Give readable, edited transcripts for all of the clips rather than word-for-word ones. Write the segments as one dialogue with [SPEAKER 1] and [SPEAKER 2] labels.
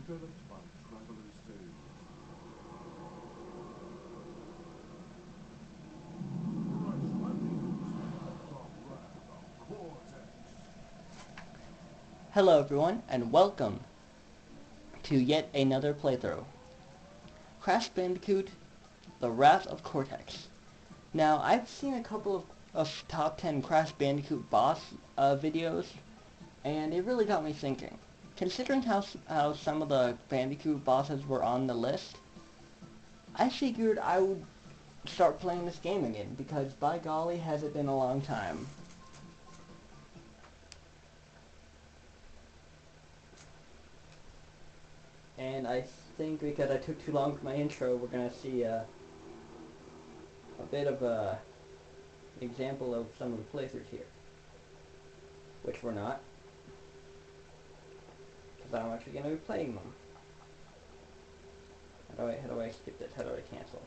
[SPEAKER 1] developed by travelers' tales. Crash Bandicoot at the wrath of Cortex.
[SPEAKER 2] Hello everyone, and welcome to yet another playthrough. Crash Bandicoot, The Wrath of Cortex. Now, I've seen a couple of top 10 Crash Bandicoot boss videos, and it really got me thinking. Considering how some of the Bandicoot bosses were on the list, I figured I would start playing this game again, because by golly has it been a long time. And I think because I took too long for my intro, we're going to see a bit of a example of some of the playthroughs here. Which we're not. Because I'm actually going to be playing them. How do I skip this? How do I cancel?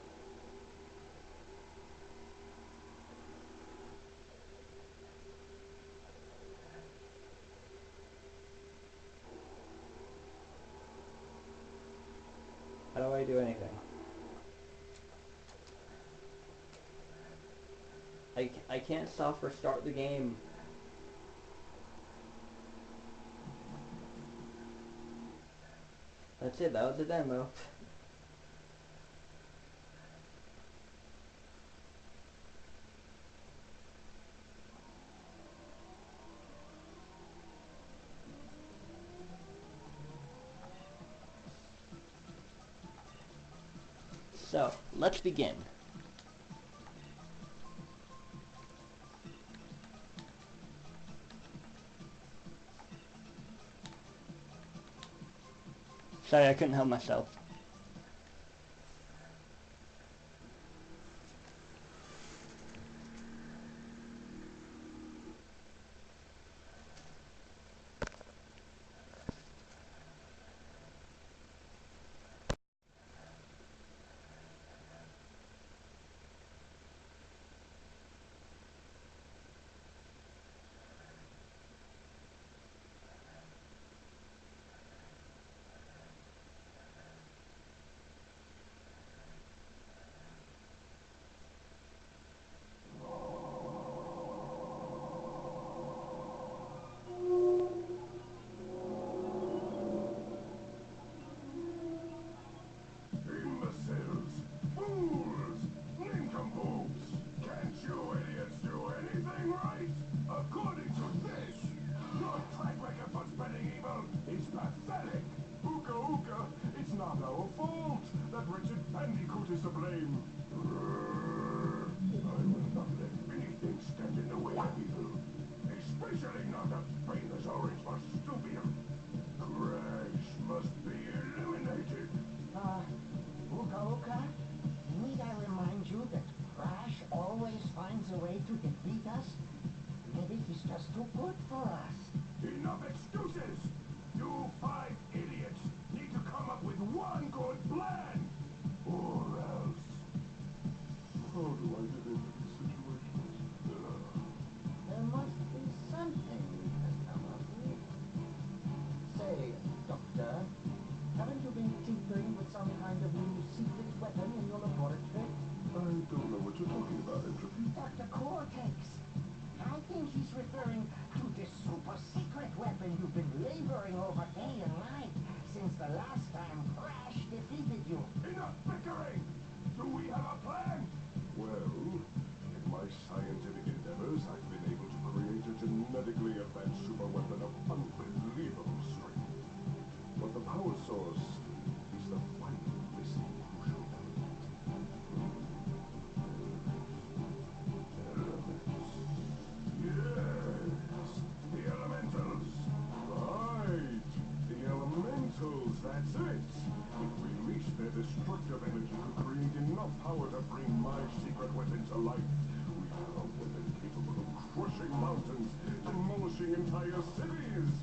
[SPEAKER 2] How do I do anything? I can't stop or start the game. That's it, that was the demo. So, let's begin. Sorry, I couldn't help myself.
[SPEAKER 1] Imbeciles! Fools! Nincompoops! Can't you idiots do anything right? According to this, your track record for spreading evil is pathetic! Ooka ooka, it's not our fault that Richard Bandicoot is to blame. I will not let anything stand in the way of evil, especially not a famous orange marsupial. Crash must be eliminated.
[SPEAKER 3] Uka Uka, need I remind you that Crash always finds a way to defeat us? Maybe he's just too good for us.
[SPEAKER 1] Enough excuses! You 5 idiots need to come up with one good plan! Or else... How do I get into these situations?
[SPEAKER 3] There must be something we can come up with. Say, Doctor, haven't you been tinkering with some kind of new secret weapon in your laboratory?
[SPEAKER 1] I don't know what you're talking about, Entropy.
[SPEAKER 3] Dr. Cortex, I think he's referring to this super secret weapon you've been laboring over day and night since the last time Crash defeated you.
[SPEAKER 1] Enough bickering! Do we have a plan? Well, in my scientific endeavors, I've been able to create a genetically advanced super weapon of unbelievable strength. But the power source is the final missing crucial element. Elements. Yes, the elementals. Right, the elementals, that's it. If we release their destructive energy to create enough power to bring my secret weapon to life, we have a weapon capable of crushing mountains, demolishing entire cities,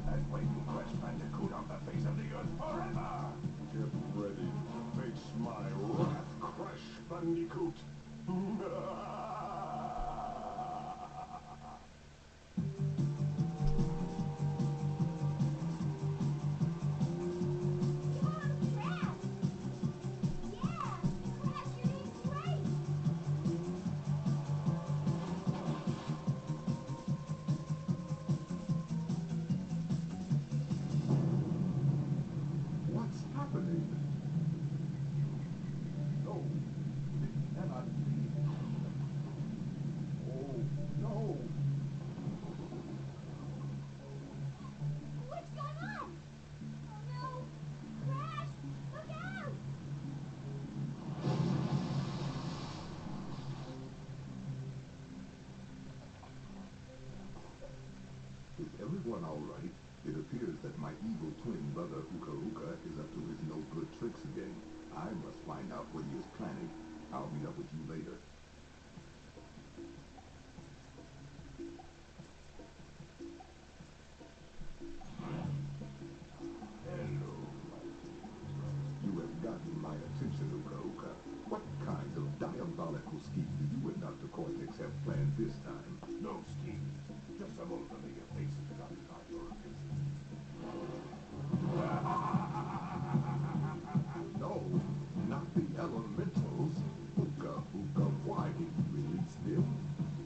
[SPEAKER 1] and wiping Crash Bandicoot off the face of the earth forever! Get ready to face my wrath, Crash Bandicoot!
[SPEAKER 4] done all right. It appears that my evil twin brother Uka Uka is up to his no good tricks again. I must find out what he is planning. I'll meet up with you later. Hello, my favorite. You have gotten my attention, Uka Uka. What kind of diabolical scheme do you and Dr. Cortex have planned this time?
[SPEAKER 1] No schemes, just some old familiar faces dropping by for a visit.
[SPEAKER 4] No, not the elementals. Uka Uka, why did you release them?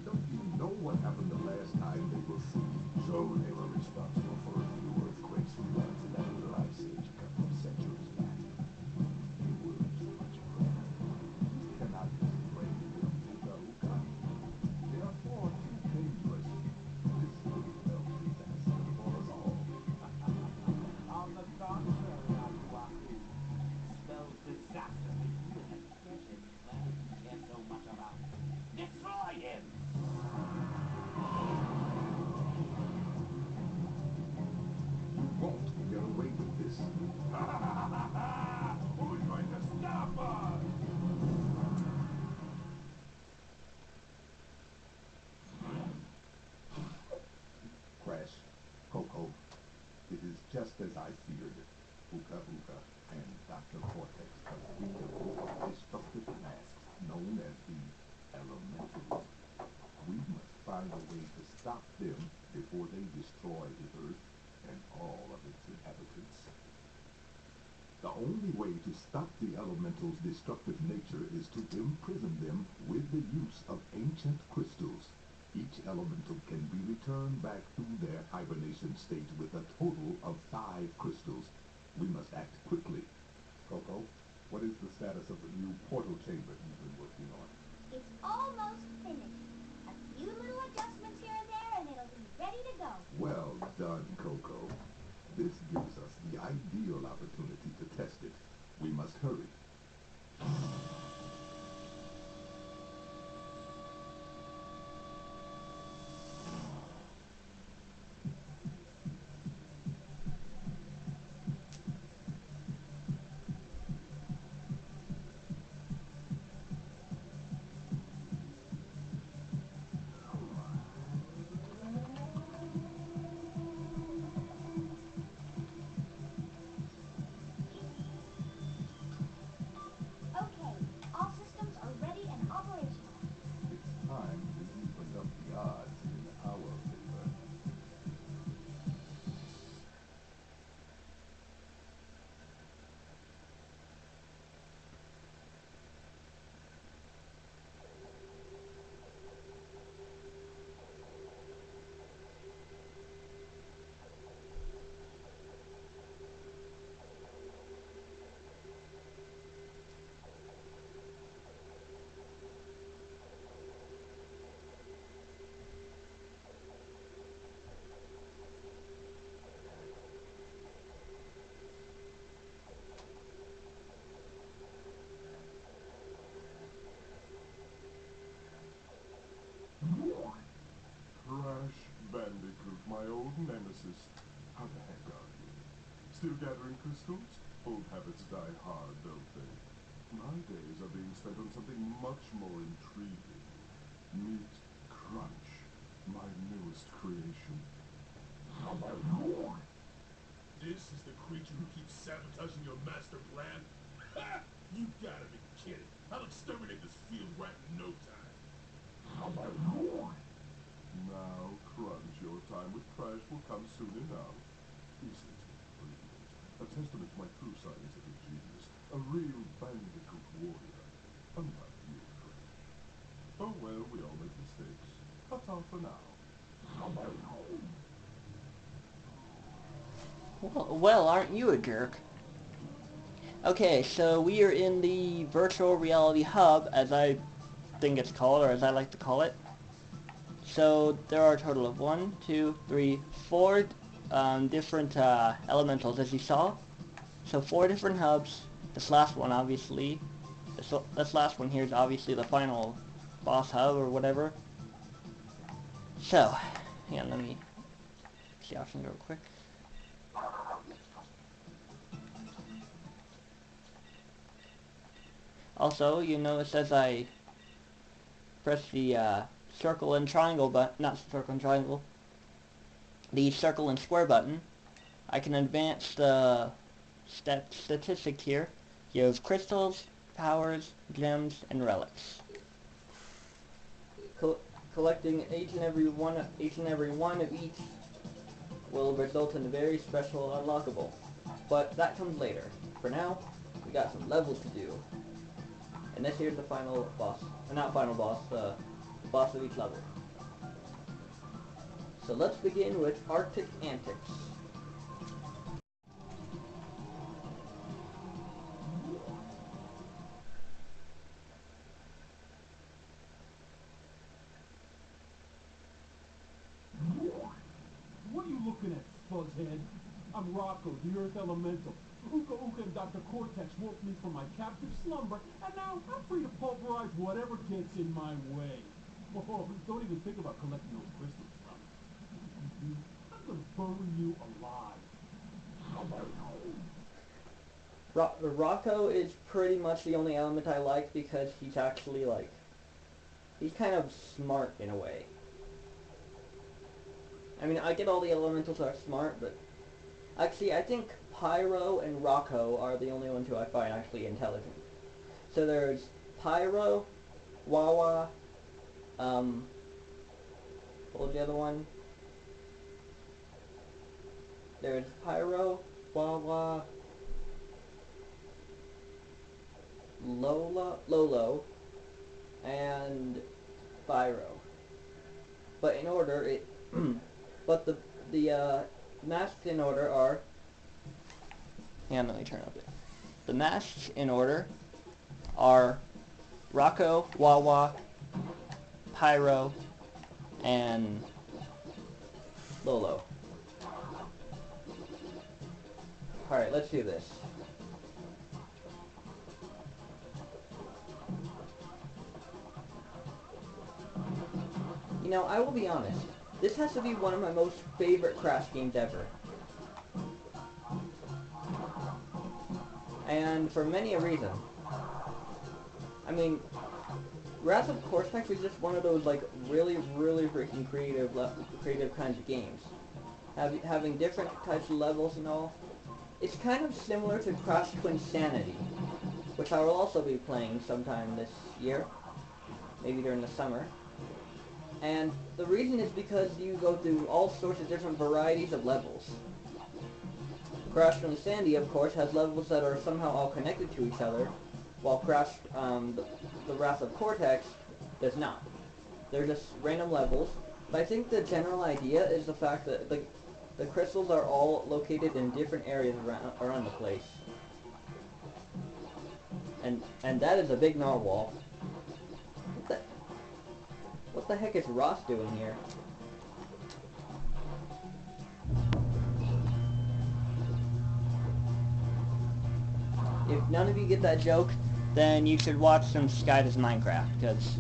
[SPEAKER 4] Don't you know what happened the last time they were free?
[SPEAKER 1] So they were responsible for a few earthquakes, floods, and that little ice age a couple of centuries back. You were too much brother.
[SPEAKER 4] You cannot just blame them, Uka Uka. They are far too dangerous. This will help disaster for us all.
[SPEAKER 3] On the contrary, Aku, spells disaster for you and that precious planet you care so much about. Destroy him!
[SPEAKER 4] You won't get away with this.
[SPEAKER 1] Who's going to stop us?
[SPEAKER 4] Crash, Coco, it is just as I feared. Uka Uka and Dr. Cortex have freed a group of destructive masks known as the Elementals. We must find a way to stop them before they destroy the Earth and all of its inhabitants. The only way to stop the Elementals' destructive nature is to imprison them with the use of ancient crystals. Each elemental can be returned back to their hibernation state with a total of 5 crystals. We must act quickly. Coco, what is the status of the new portal chamber you've been working on?
[SPEAKER 5] It's almost finished. A few little adjustments here and there, and it'll be ready to go.
[SPEAKER 4] Well done, Coco. This gives us the ideal opportunity to test it. We must hurry.
[SPEAKER 5] Okay, all systems are ready and operational.
[SPEAKER 4] It's time to even up the odds in our favor.
[SPEAKER 1] Crash Bandicoot, my old nemesis. How the heck are you? Still gathering crystals? Old habits die hard, don't they? My days are being spent on something much more intriguing. Meet Crunch, my newest creation.
[SPEAKER 6] This is the creature who keeps sabotaging your master plan? Ha! You gotta be kidding. I'll exterminate this field rat in no time.
[SPEAKER 1] Now, Crunch, your time with Crash will come soon enough. Isn't it brilliant? A testament to my true scientific genius. A real Bandicoot warrior. Unlike you, Crash. Oh well, we all make mistakes. Ta-ta for now.
[SPEAKER 2] Well, aren't you a jerk? Okay, so we are in the virtual reality hub, as I think it's called, or as I like to call it. So there are a total of 1, 2, 3, 4 different elementals, as you saw. So 4 different hubs. This last one, obviously, this last one here is obviously the final boss hub or whatever. So, hang on, let me the options real quick. Also, you notice as I press the circle and triangle but not circle and triangle, the circle and square button, I can advance the statistic here. You have crystals, powers, gems, and relics. Collecting each and every one of each will result in a very special unlockable. But that comes later. For now, we got some levels to do. And this here's the final boss. Not final boss, the boss of each level. So let's begin with Arctic Antics.
[SPEAKER 6] What are you looking at, Fuzzhead? I'm Rocco, the Earth Elemental. Uka Uka and Dr. Cortex woke me from my captive slumber, and now I'm free to pulverize whatever gets in my way. Oh, don't even think about collecting those crystals, Tommy. I'm gonna bury you alive.
[SPEAKER 2] Rocco is pretty much the only element I like because he's actually he's kind of smart in a way. I mean, I get all the elementals are smart, but actually I think Pyro and Rocco are the only ones who I find actually intelligent. So there's Pyro, Wawa, what was the other one? There's Pyro, Wawa, Lolo, and Pyro. But in order, but the masks in order are. Let me turn up it. The masks in order are Rocco, Wawa, Pyro, and Lolo. Alright, let's do this. You know, I will be honest. This has to be one of my most favorite Crash games ever. And for many a reason. I mean, Wrath of Cortex is just one of those really freaking creative kinds of games. Having different types of levels and all. It's kind of similar to Crash Twinsanity, which I will also be playing sometime this year, maybe during the summer. And the reason is because you go through all sorts of different varieties of levels. Crash Twinsanity, of course, has levels that are somehow all connected to each other, while Crash, the Wrath of Cortex does not. They're just random levels, but I think the general idea is the fact that the crystals are all located in different areas around the place. And that is a big narwhal. What the heck is Ross doing here? If none of you get that joke, then you should watch some Sky Does Minecraft, because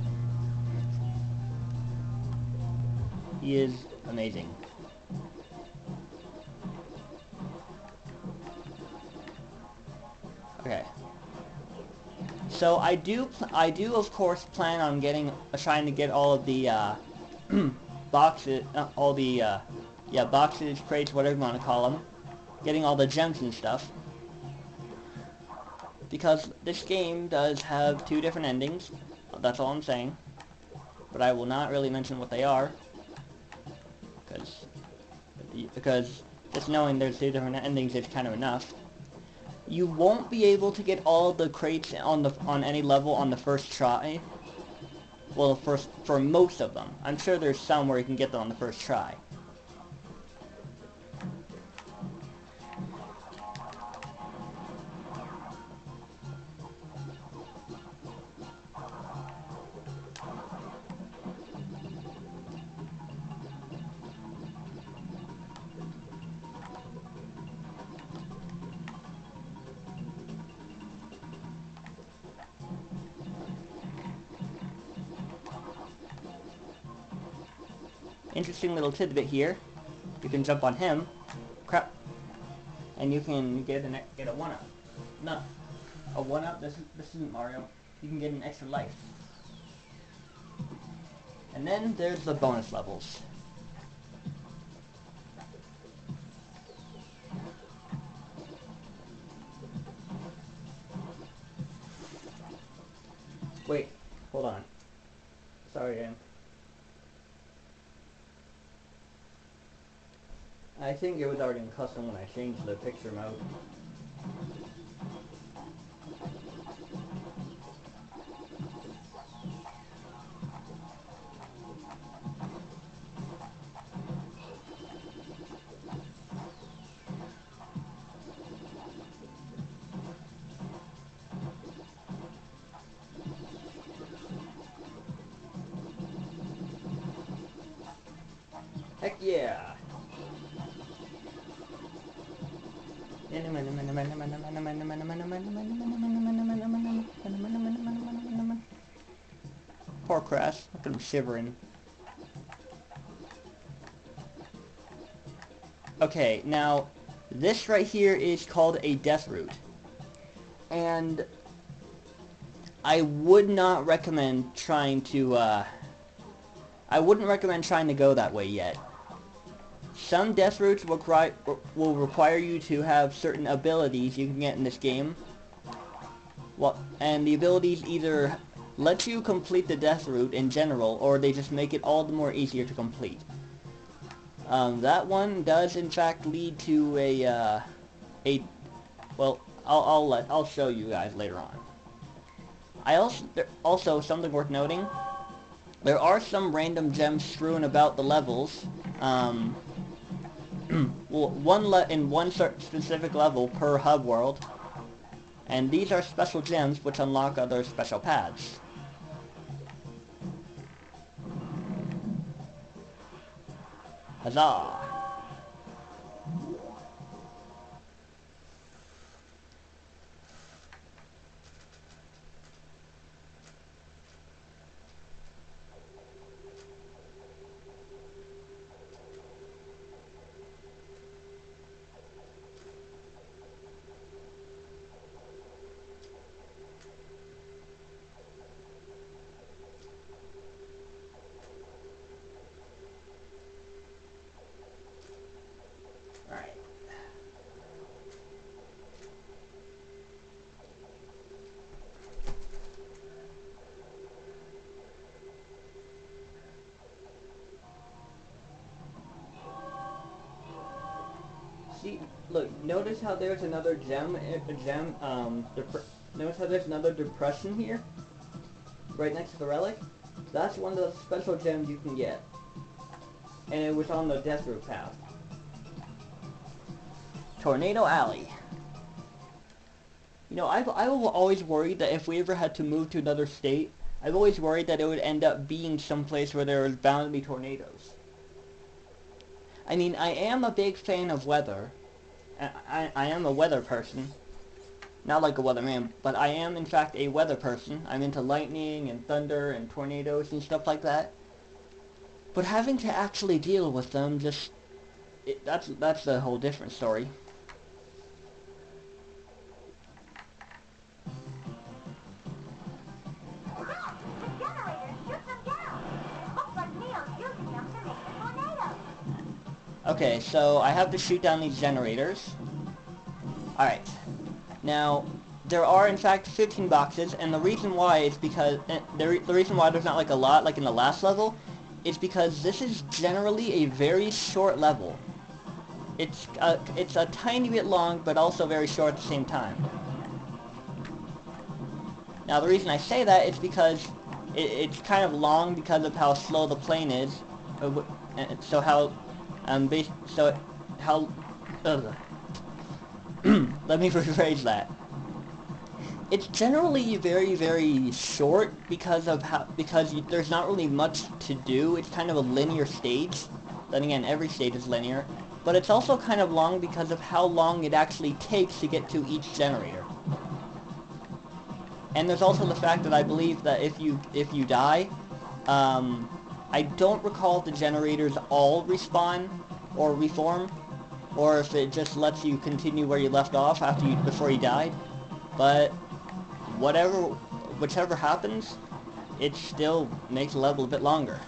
[SPEAKER 2] he is amazing. Okay. So I do of course plan on trying to get all of the boxes, boxes, crates, whatever you want to call them, getting all the gems and stuff. Because this game does have 2 different endings, that's all I'm saying. But I will not really mention what they are, because just knowing there's 2 different endings is kind of enough. You won't be able to get all of the crates on any level on the first try. Well, for most of them. I'm sure there's some where you can get them on the first try. Interesting little tidbit here. you can jump on him. Crap. And you can get a 1-up. No. A 1-up? This isn't Mario. You can get an extra life. And then there's the bonus levels. Wait, hold on. Sorry, I think it was already in custom when I changed the picture mode. Heck yeah! Poor Crash, look at him shivering. Okay, now this right here is called a death route, and I would not recommend trying to. I wouldn't recommend trying to go that way yet. Some death routes will require you to have certain abilities you can get in this game. Well, and the abilities either let you complete the death route in general, or they just make it all the more easier to complete. That one does in fact lead to well, I'll show you guys later on. Also something worth noting. There are some random gems strewn about the levels. Well, in one specific level per hub world, and these are special gems which unlock other special paths. Huzzah! See, look, notice how there's another notice how there's another depression here? Right next to the relic? That's one of the special gems you can get. And it was on the Death Route path. Tornado Alley. You know, I've always worried that if we ever had to move to another state, I've always worried that it would end up being someplace where there was bound to be tornadoes. I mean, I am a big fan of weather. I am a weather person. Not like a weatherman, but I am in fact a weather person. I'm into lightning and thunder and tornadoes and stuff like that. But having to actually deal with them, that's a whole different story. Okay, so I have to shoot down these generators. Alright. Now, there are in fact 15 boxes, and the reason why is because the reason why there's not like a lot like in the last level is because this is generally a very short level. It's a tiny bit long, but also very short at the same time. Now, the reason I say that is because it's kind of long because of how slow the plane is. So how let me rephrase that. It's generally very, very short because there's not really much to do. It's kind of a linear stage. Then again, every stage is linear. But it's also kind of long because of how long it actually takes to get to each generator. And there's also the fact that I believe that if you die, I don't recall if the generators all respawn or reform, or if it just lets you continue where you left off before you died. But whichever happens, it still makes the level a bit longer.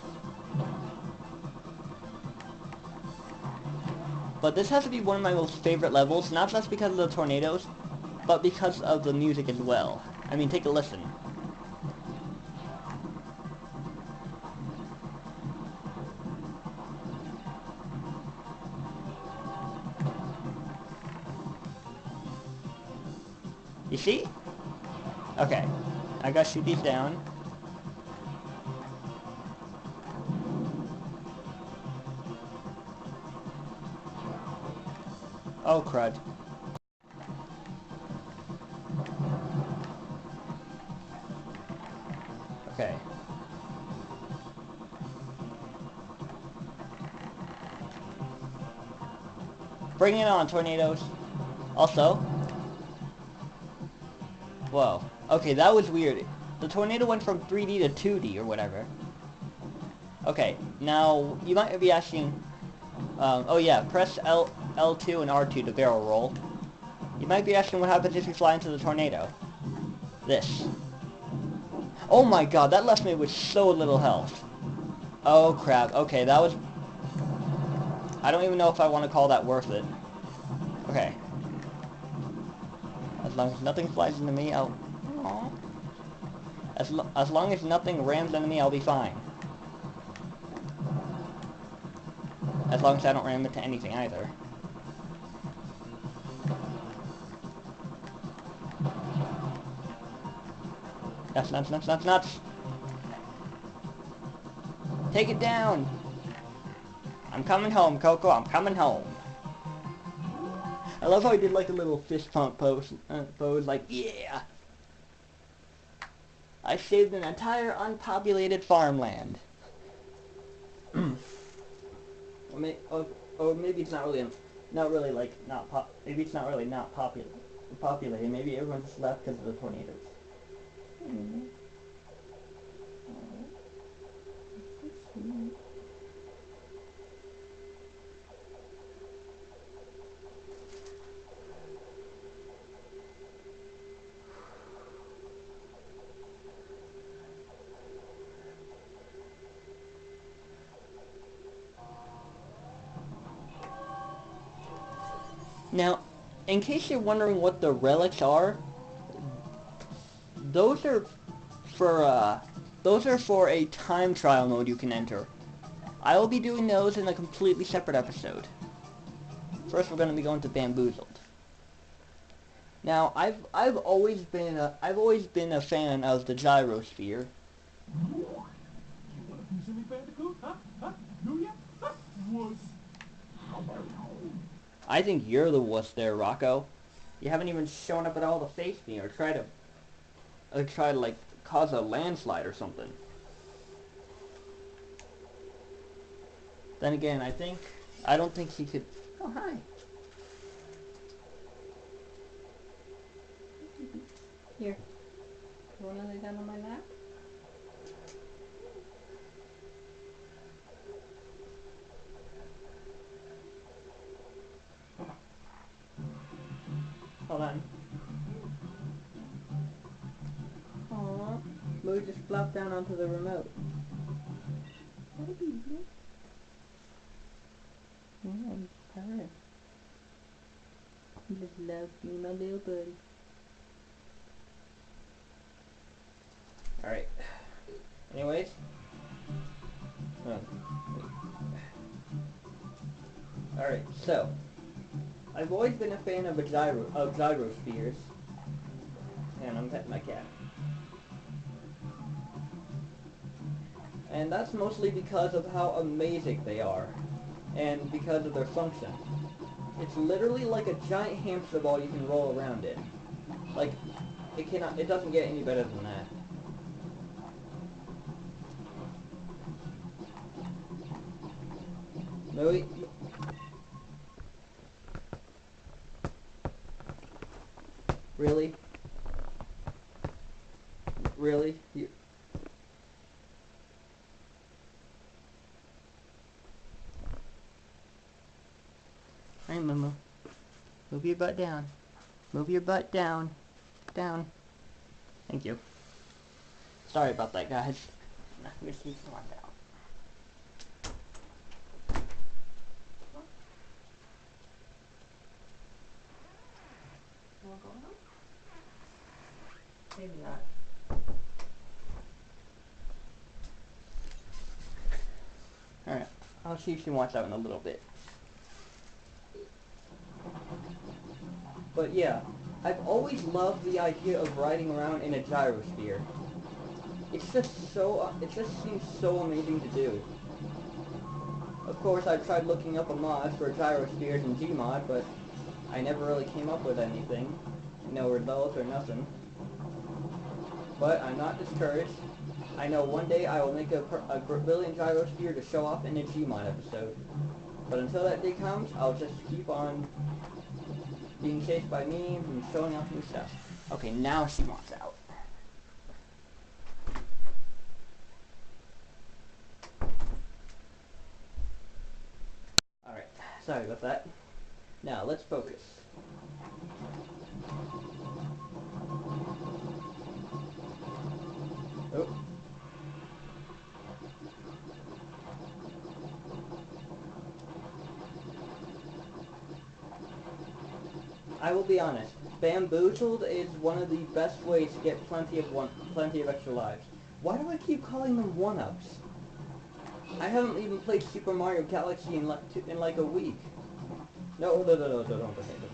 [SPEAKER 2] But this has to be one of my most favorite levels, not just because of the tornadoes, but because of the music as well. I mean, take a listen. You see? Okay. I gotta shoot these down. Oh, crud. Okay. Bring it on, tornadoes. Also... Whoa. Okay, that was weird. The tornado went from 3D to 2D or whatever. Okay, now you might be asking... oh yeah, press L2 and R2 to barrel roll. You might be asking what happens if you fly into the tornado. This. Oh my god, that left me with so little health. Oh crap, okay, that was... I don't even know if I want to call that worth it. Okay. As long as nothing flies into me, I'll... Aww. As long as nothing rams into me, I'll be fine. As long as I don't ram into anything either. Nuts, nuts, nuts, nuts, nuts! Take it down! I'm coming home, Coco, I'm coming home. I love how he did like a little fist pump pose, like, yeah! I saved an entire unpopulated farmland. Or maybe it's not really, maybe it's not really not populated. Maybe everyone just left because of the tornadoes. Now, in case you're wondering what the relics are, those are for a time trial mode you can enter. I will be doing those in a completely separate episode. First, we're going to be going to Bamboozled. Now, I've always been a fan of the gyrosphere.
[SPEAKER 6] You want a piece of me, Bandicoot? Huh? Huh? Do ya? Huh? Was...
[SPEAKER 2] I think you're the wuss there, Rocco. You haven't even shown up at all to face me or try to like cause a landslide or something. Then again, I don't think he could. Oh, hi.
[SPEAKER 7] Here. You wanna lay down on my lap?
[SPEAKER 2] Hold on.
[SPEAKER 7] Aww. Moo just flopped down onto the remote. Oh, he's tired. He just loves me, my little buddy.
[SPEAKER 2] Alright. Anyways. Alright, so. I've always been a fan of gyrospheres. And I'm petting my cat. And that's mostly because of how amazing they are. And because of their function. It's literally like a giant hamster ball you can roll around in. Like, it doesn't get any better than that. Louis? Really? Really? You... Move your butt down. Move your butt down. Down. Thank you. Sorry about that, guys. Let me see someone down.
[SPEAKER 7] Maybe not.
[SPEAKER 2] Alright, I'll see if she wants out in a little bit. But yeah, I've always loved the idea of riding around in a gyrosphere. It just seems so amazing to do. Of course, I tried looking up a mod for gyrospheres in Gmod, but I never really came up with anything. No results or nothing. But I'm not discouraged. I know one day I will make a brilliant gyrosphere to show off in a Gmod episode. But until that day comes, I'll just keep on being chased by memes and showing off new stuff. Okay, now she wants out. Alright, sorry about that. Now, let's focus. Oh. I will be honest. Bamboozled is one of the best ways to get plenty of extra lives. Why do I keep calling them one-ups? I haven't even played Super Mario Galaxy in like a week. No, don't say that.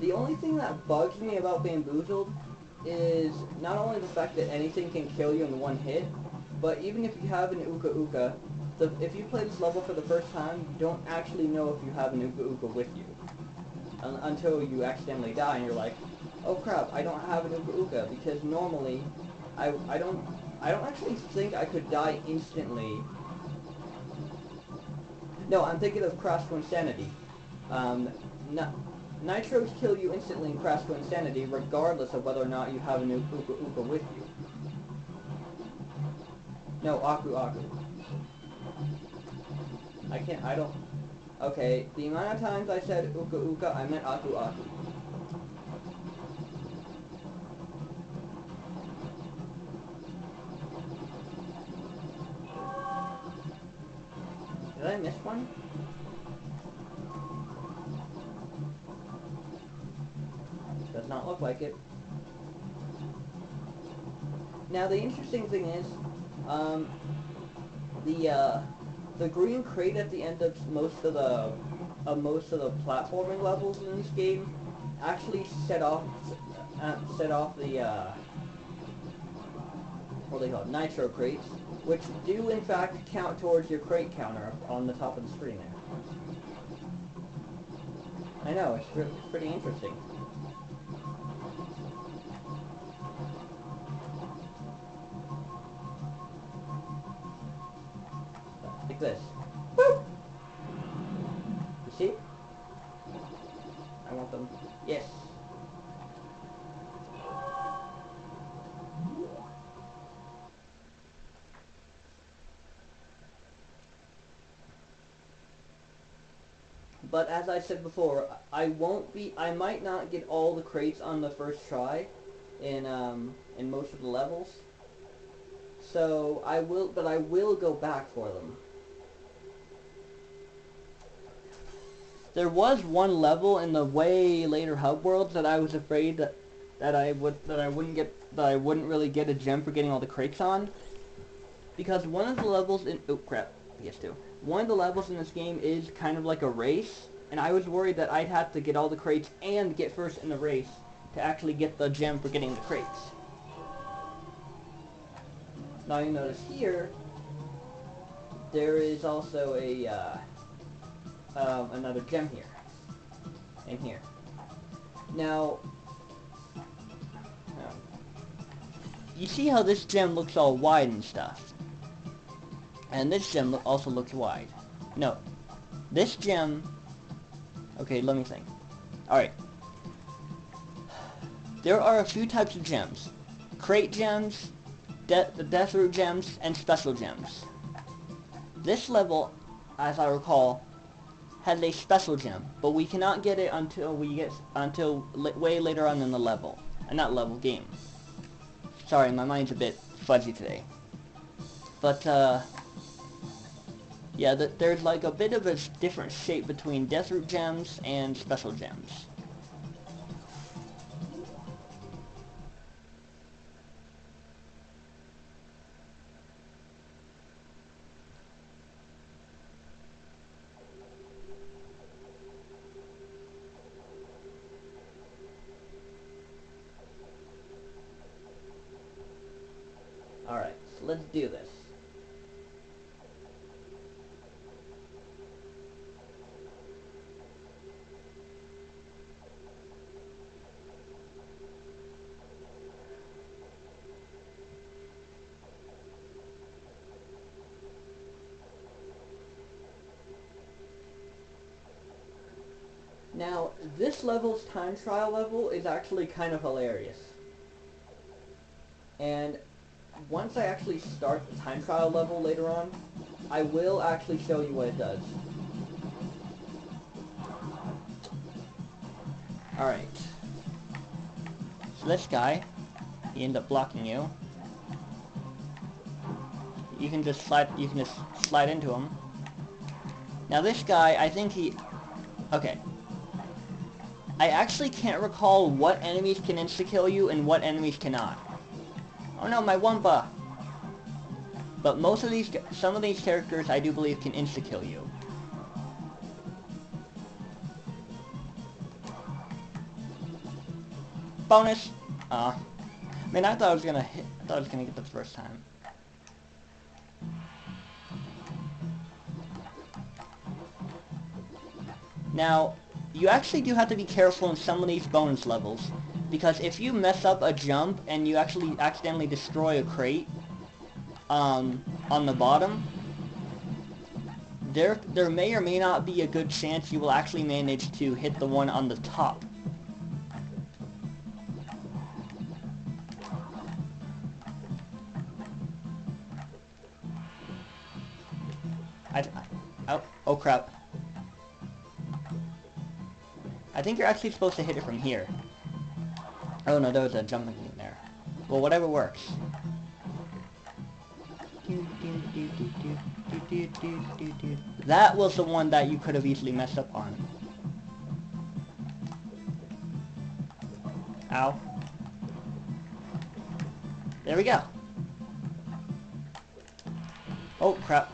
[SPEAKER 2] The only thing that bugs me about Bamboozled is not only the fact that anything can kill you in one hit, but even if you have an Uka Uka, if you play this level for the first time, you don't actually know if you have an Uka Uka with you. Until you accidentally die and you're like, oh crap, I don't have an Uka Uka, because normally, I don't actually think I could die instantly. No, I'm thinking of Crash to Insanity. Nitros kill you instantly in Crash to Insanity, regardless of whether or not you have an Uka Uka with you. No, Aku Aku. I don't... Okay, the amount of times I said Uka Uka, I meant Aku Aku. Did I miss one? Does not look like it. Now the interesting thing is, the green crate at the end of most of the platforming levels in this game actually set off the what do they call it, nitro crates, which do in fact count towards your crate counter on the top of the screen there. I know, it's pretty interesting. Like this. Woo! You see? I want them. Yes. But as I said before, I might not get all the crates on the first try in most of the levels. So I will go back for them. There was one level in the way later hub worlds that I was afraid that I wouldn't really get a gem for getting all the crates on, because one of the levels in one of the levels in this game is kind of like a race, and I was worried that I'd have to get all the crates and get first in the race to actually get the gem for getting the crates. Now you notice here there is also a another gem here and here. Now, you see how this gem looks all wide and stuff, and this gem also looks wide. No, this gem. Okay, let me think. All right. There are a few types of gems: crate gems, the death root gems, and special gems. This level, as I recall, has a special gem, but we cannot get it until way later on in the level. Not level, game. Sorry, my mind's a bit fuzzy today. But, yeah, there's like a bit of a different shape between Deathroot gems and special gems. Alright, so let's do this. Now, this level's time trial level is actually kind of hilarious. And once I actually start the time trial level later on, I will actually show you what it does. Alright. So this guy, he ends up blocking you. You can just slide into him. Now this guy, I think okay. I actually can't recall what enemies can insta-kill you and what enemies cannot. Oh no, my Wumpa! But some of these characters I do believe can insta-kill you. Bonus! Man, I thought I was gonna get the first time. Now, you actually do have to be careful in some of these bonus levels, because if you mess up a jump and you actually accidentally destroy a crate on the bottom, there may or may not be a good chance you will actually manage to hit the one on the top. Oh crap. I think you're actually supposed to hit it from here. Oh no, there was a jumping in there. Well, whatever works. That was the one that you could have easily messed up on. Ow. There we go. Oh crap.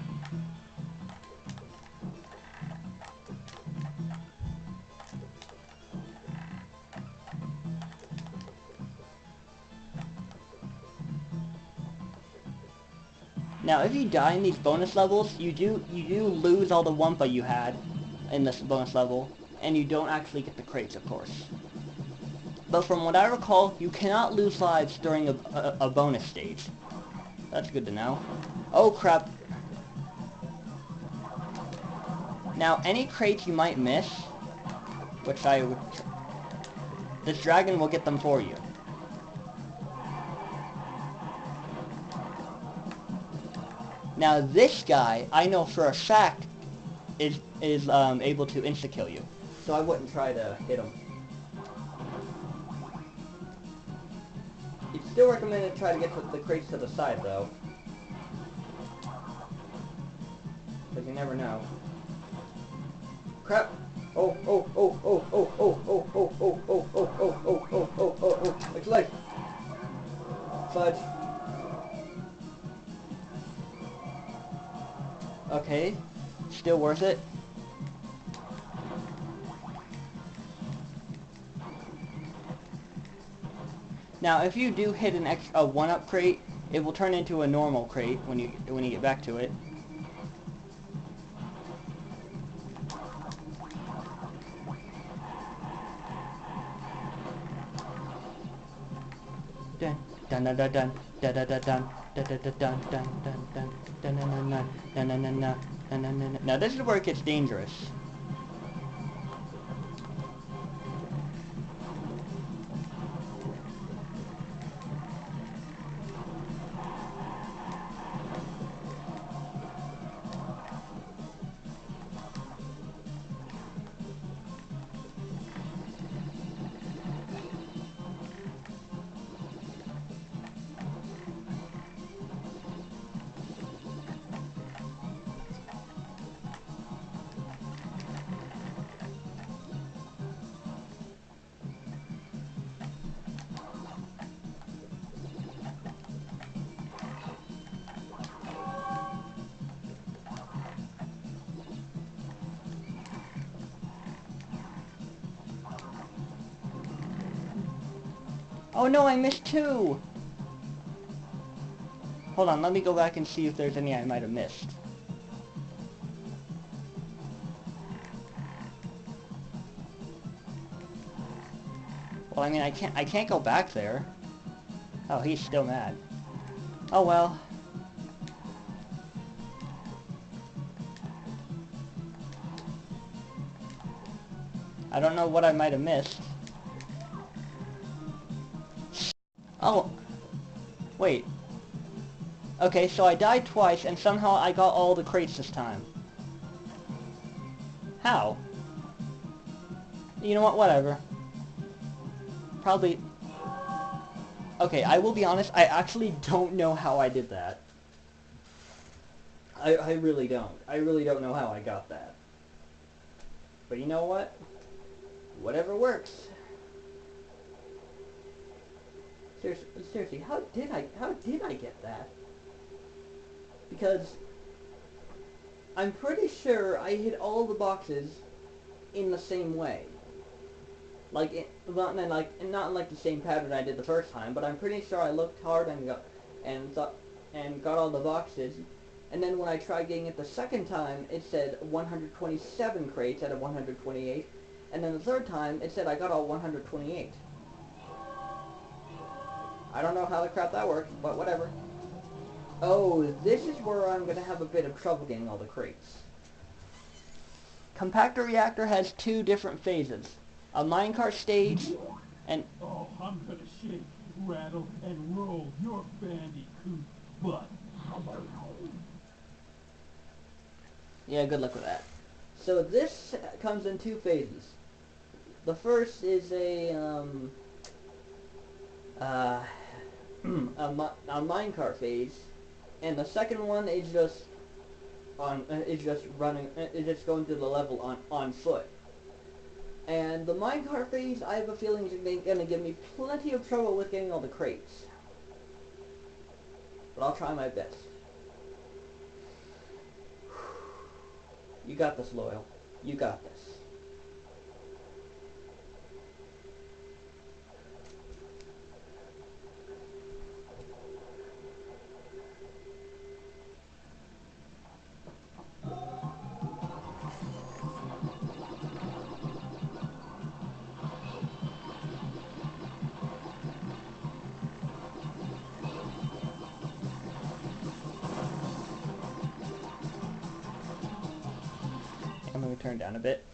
[SPEAKER 2] Now, if you die in these bonus levels, you do lose all the Wumpa you had in this bonus level, and you don't actually get the crates, of course. But from what I recall, you cannot lose lives during a bonus stage. That's good to know. Oh crap. Now, any crates you might miss, which this dragon will get them for you. Now this guy, I know for a fact, is able to insta-kill you. So I wouldn't try to hit him. It's still recommended to try to get the crates to the side though. But you never know. Crap! Oh, oh, oh, oh, oh, oh, oh, oh, oh, oh, oh, oh, oh, oh, oh, oh, oh, it's life! Fudge. Okay, still worth it. Now, if you do hit a one-up crate, it will turn into a normal crate when you get back to it. Dun dun dun dun dun dun dun dun dun dun dun dun dun dun dun. Now this is where it gets dangerous. Oh no, I missed 2! Hold on, let me go back and see if there's any I might have missed. Well, I mean, I can't go back there. Oh, he's still mad. Oh well. I don't know what I might have missed. Oh. Wait. Okay, so I died twice, and somehow I got all the crates this time. How? You know what, whatever. Probably... Okay, I will be honest, I actually don't know how I did that. I really don't. I really don't know how I got that. But you know what? Whatever works. Seriously, how did I get that? Because I'm pretty sure I hit all the boxes in the same way. Like, not in like the same pattern I did the first time, but I'm pretty sure I looked hard and got all the boxes. And then when I tried getting it the second time, it said 127 crates out of 128. And then the third time, it said I got all 128. I don't know how the crap that works, but whatever. Oh, this is where I'm going to have a bit of trouble getting all the crates. Compactor Reactor has 2 different phases. A minecart stage, and...
[SPEAKER 6] Oh, I'm gonna shake, rattle, and roll your Bandicoot butt.
[SPEAKER 2] Yeah, good luck with that. So this comes in 2 phases. The first is a minecart phase, and the second one is just going through the level on foot. And the minecart phase, I have a feeling is going to give me plenty of trouble with getting all the crates. But I'll try my best. You got this, Loyal. You got this. I'm going to turn down a bit.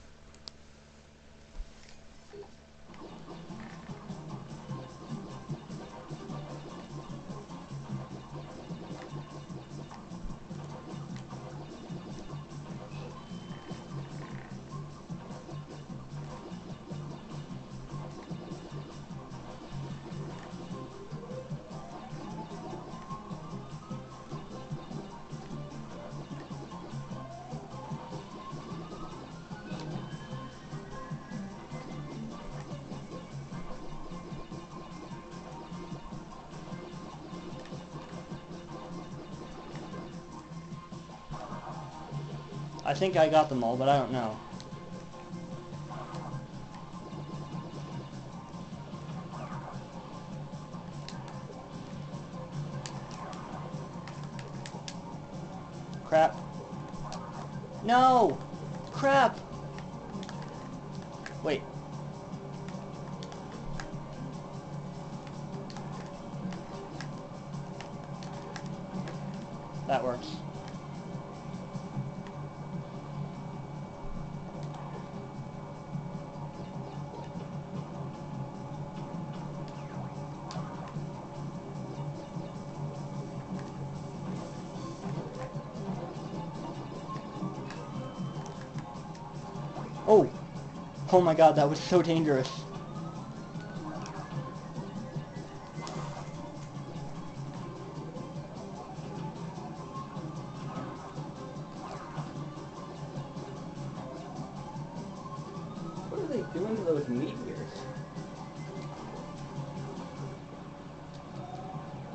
[SPEAKER 2] I think I got them all, but I don't know. Crap. No! Crap! Wait. That works. Oh! Oh my god, that was so dangerous. What are they doing to those meteors?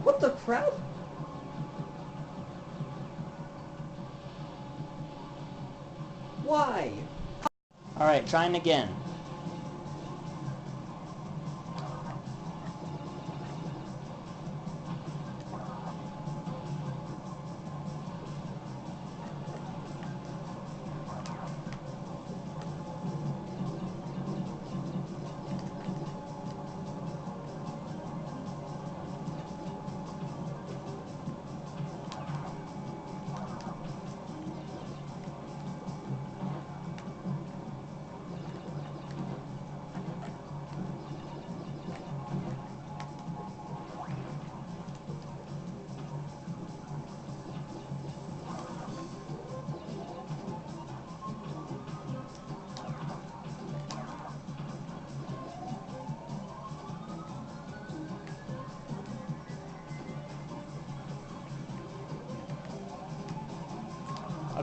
[SPEAKER 2] What the crap? Why? Alright, trying again.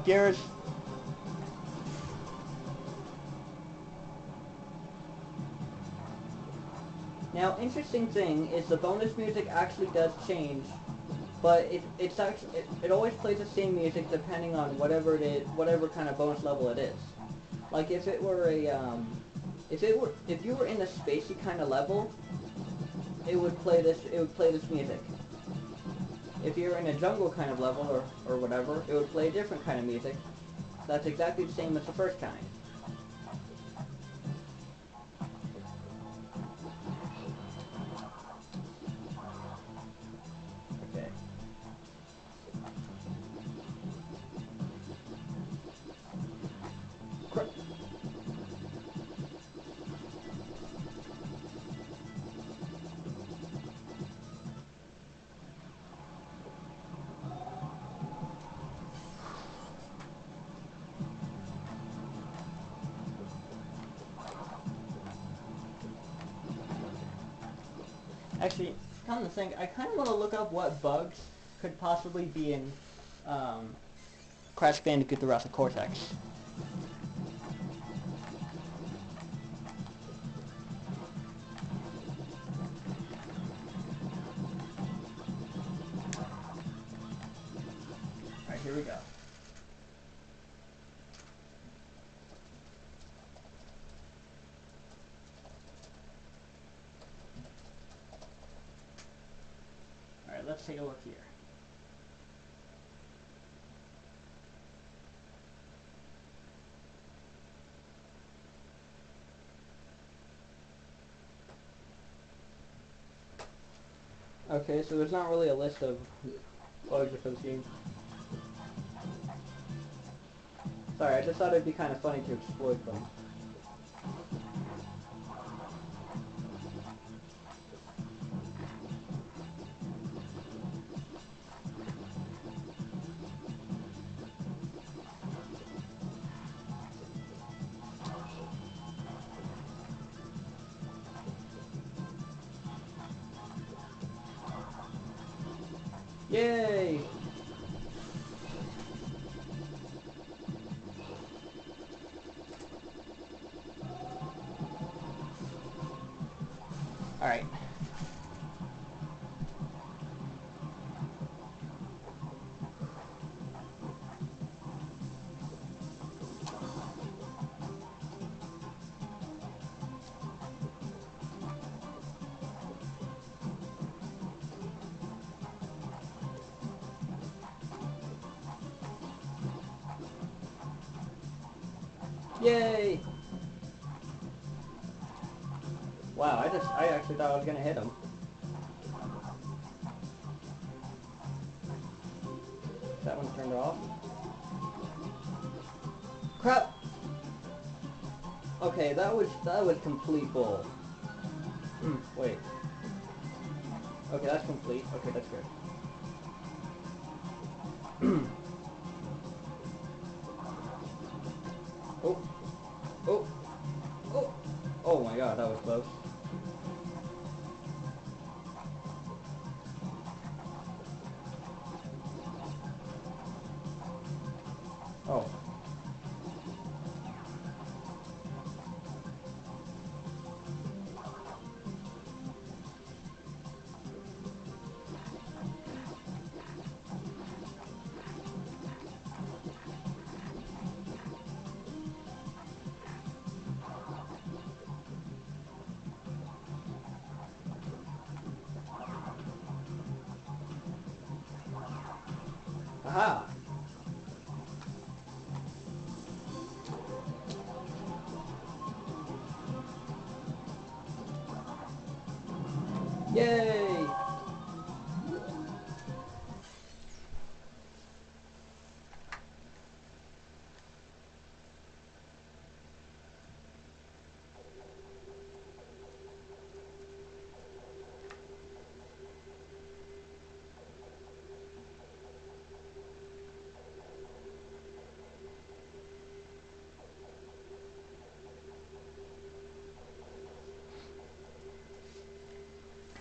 [SPEAKER 2] Gears. Now, interesting thing is the bonus music actually does change, but it always plays the same music depending on whatever it is, whatever kind of bonus level it is. Like if it were a if you were in a spacey kind of level, it would play this music. If you're in a jungle kind of level or whatever, it would play a different kind of music. That's exactly the same as the first kind. Okay. Actually, come to think, I kind of want to look up what bugs could possibly be in Crash Bandicoot: The Wrath of Cortex. Alright, here we go. Alright, let's take a look here. Okay, so there's not really a list of bugs for this game. Sorry, I just thought it'd be kind of funny to exploit them. Yay! Alright. Yay! Wow, I actually thought I was gonna hit him. That one turned off. Crap! Okay, that was complete bull. Wait. Okay, that's complete. Okay, that's good. Oh. Oh. Oh. Oh my god, that was close. Oh. Aha! Yay!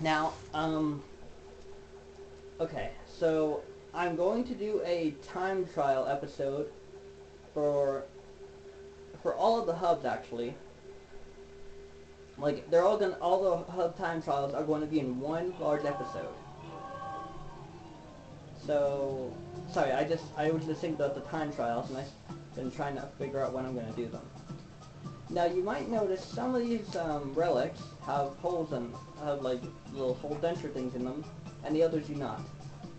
[SPEAKER 2] Now, okay, so I'm going to do a time trial episode for all of the hubs actually. Like, all the hub time trials are going to be in one large episode. So, sorry, I was just thinking about the time trials, and I've been trying to figure out when I'm going to do them. Now, you might notice some of these relics have holes and have like little hole denture things in them, and the others do not.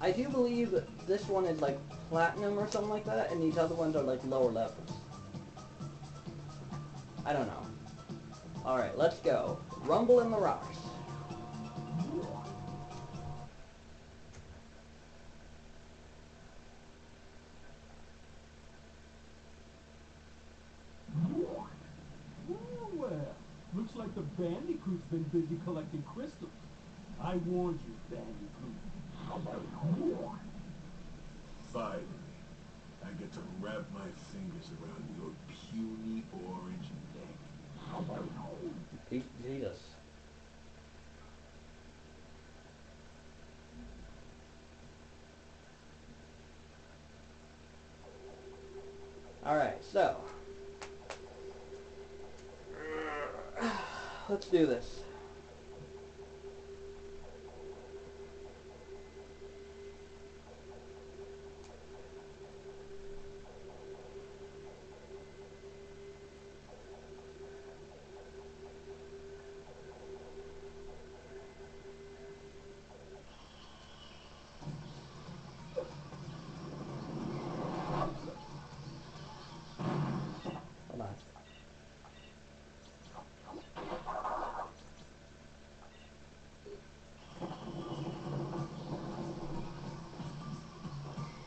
[SPEAKER 2] I do believe this one is like platinum or something like that, and these other ones are like lower levels. I don't know. Alright, let's go. Rumble in the rocks.
[SPEAKER 6] Well, looks like the Bandicoot's been busy collecting crystals. I warned you, Bandicoot.
[SPEAKER 1] Finally, I get to wrap my fingers around your puny orange neck.
[SPEAKER 2] Jesus. Alright, so. Let's do this. Hold on.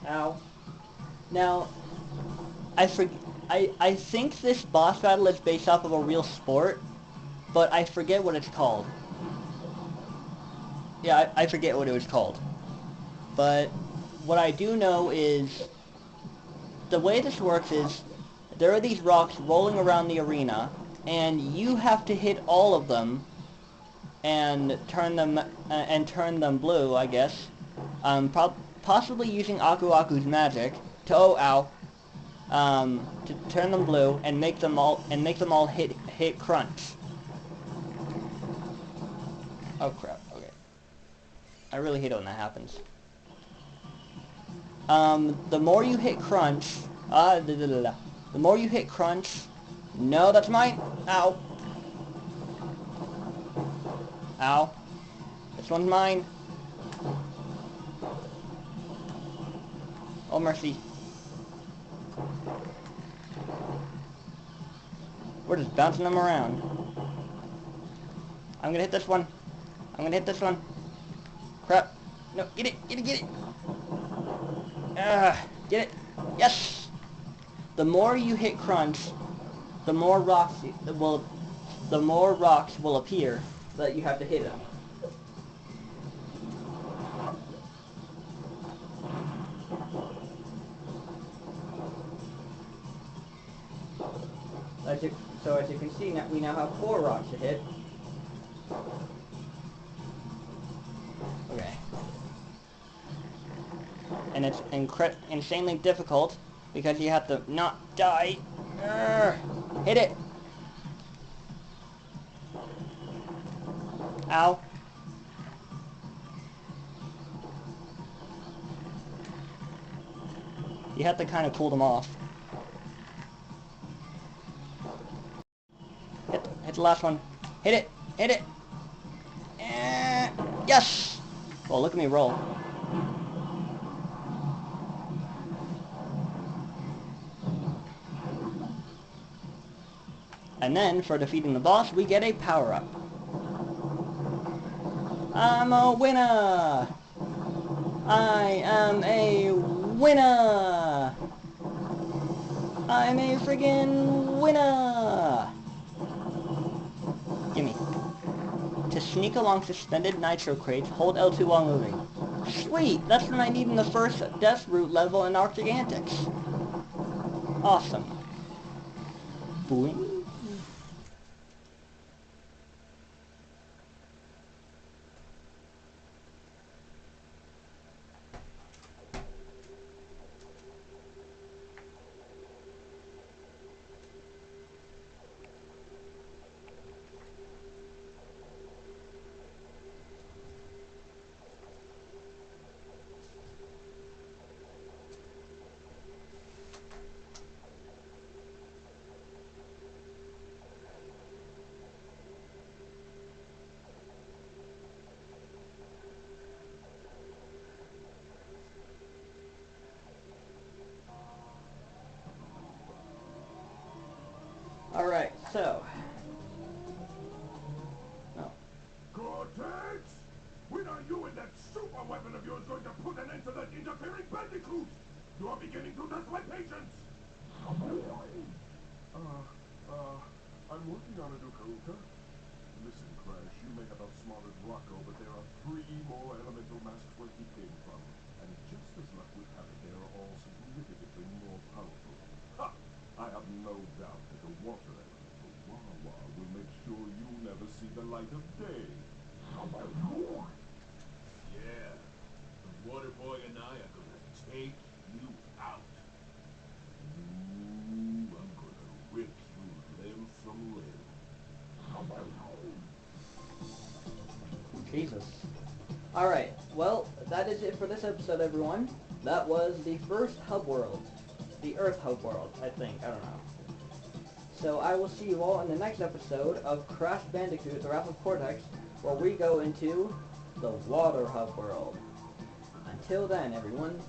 [SPEAKER 2] Ow. Now, I think this boss battle is based off of a real sport, but I forget what it's called. Yeah, I forget what it was called. But what I do know is the way this works is there are these rocks rolling around the arena, and you have to hit all of them and turn them blue, I guess. Possibly using Aku Aku's magic to to turn them blue and make them all hit crunch. Oh crap! Okay, I really hate it when that happens. The more you hit crunch, the more you hit crunch. No, that's mine. Ow! Ow! This one's mine. Oh mercy! We're just bouncing them around. I'm gonna hit this one. I'm gonna hit this one. Crap. No, get it, get it, get it. Get it. Yes! The more you hit crunch, the more rocks will appear that you have to hit them. So as you can see, we now have 4 rocks to hit. Okay. And it's insanely difficult because you have to not die. Hit it! Ow. You have to kind of pull them off. Hit the last one. Hit it! Hit it! Yes! Well, look at me roll. And then, for defeating the boss, we get a power-up. I'm a winner! I am a winner! I'm a friggin' winner! Gimme. To sneak along suspended nitro crates, hold L2 while moving. Sweet! That's what I need in the first Death Root level in Arctic Antics. Awesome. Boing. Alright, so. Oh.
[SPEAKER 1] Cortex! When are you and that super weapon of yours going to put an end to that interfering Bandicoot? You are beginning to test my patience! I'm working on it, Uka. Listen, Crash, you may have outsmarted Rocco, but there are 3 more elemental masks where he came from. And just as luck would have it, they are all significantly more powerful. Ha! I have no doubt that the water elemental Wawa will make sure you never see the light of day.
[SPEAKER 8] Yeah, the water boy and I are gonna take you out. Ooh, I'm gonna rip you limb from limb.
[SPEAKER 2] Jesus. Alright, well, that is it for this episode, everyone. That was the first hub world. The Earth hub world, I think. I don't know. So I will see you all in the next episode of Crash Bandicoot, The Wrath of Cortex, where we go into the Water hub world. Until then, everyone,